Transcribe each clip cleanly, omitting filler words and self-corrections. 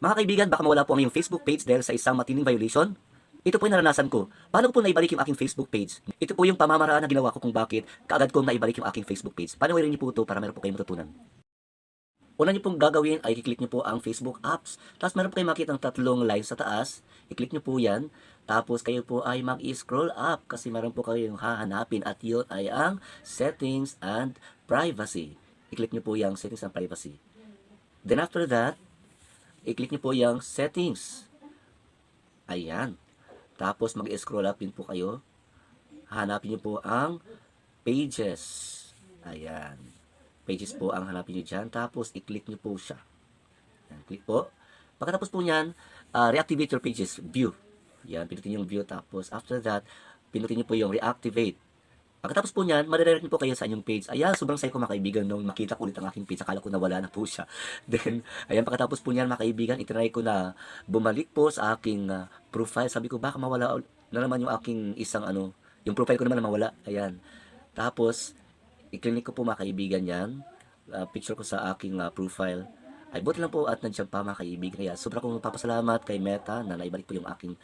Mga kaibigan, baka mawala po ang iyong Facebook page dahil sa isang matinding violation. Ito po yung naranasan ko. Paano ko po naibalik yung aking Facebook page? Ito po yung pamamaraan na ginawa ko kung bakit kaagad kong naibalik yung aking Facebook page. Panoorin niyo po ito para meron po kayong matutunan. Una niyo pong gagawin ay i-click niyo po ang Facebook apps. Tapos meron po kayong makita ng tatlong lines sa taas. I-click niyo po yan. Tapos kayo po ay mag-scroll up kasi meron po kayong hahanapin at yun ay ang settings and privacy. I-click niyo po yung settings and privacy. Then after that, i-click niyo po yung settings. Ayan. Tapos mag-scroll up din po kayo. Hanapin niyo po ang pages. Ayan. Pages po ang hanapin niyo dyan. Tapos i-click niyo po siya. Ayan, click po. Pagkatapos po niyan, reactivate your pages. View. Yan, pinutin yung view. Tapos after that, pinutin niyo po yung reactivate. Pagkatapos po niyan, madidirect niyo po kayo sa inyong page. Ayan, sobrang saya ko mga kaibigan nung makita ko ulit ang aking page. Akala ko nawala na po siya. Then, ayan, pagkatapos po niyan mga kaibigan, itry ko na bumalik po sa aking profile. Sabi ko, baka mawala na naman yung aking isang yung profile ko naman na mawala. Ayan. Tapos, i-click ko po mga kaibigan yan. Picture ko sa aking profile. Ay, buti lang po at nandiyan pa mga kaibigan. Kaya sobrang kong papasalamat kay Meta na naibalik po yung aking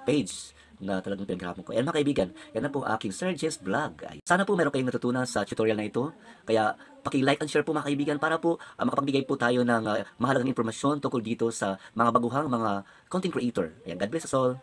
page na talagang pinaghirapan ko. And mga kaibigan, yan na po ang aking Sir Jess Vlog. Ay, sana po meron kayong natutunan sa tutorial na ito. Kaya paki-like and share po mga kaibigan para po makapagbigay po tayo ng mahalagang impormasyon tungkol dito sa mga baguhang mga content creator. Ayan, God bless us all.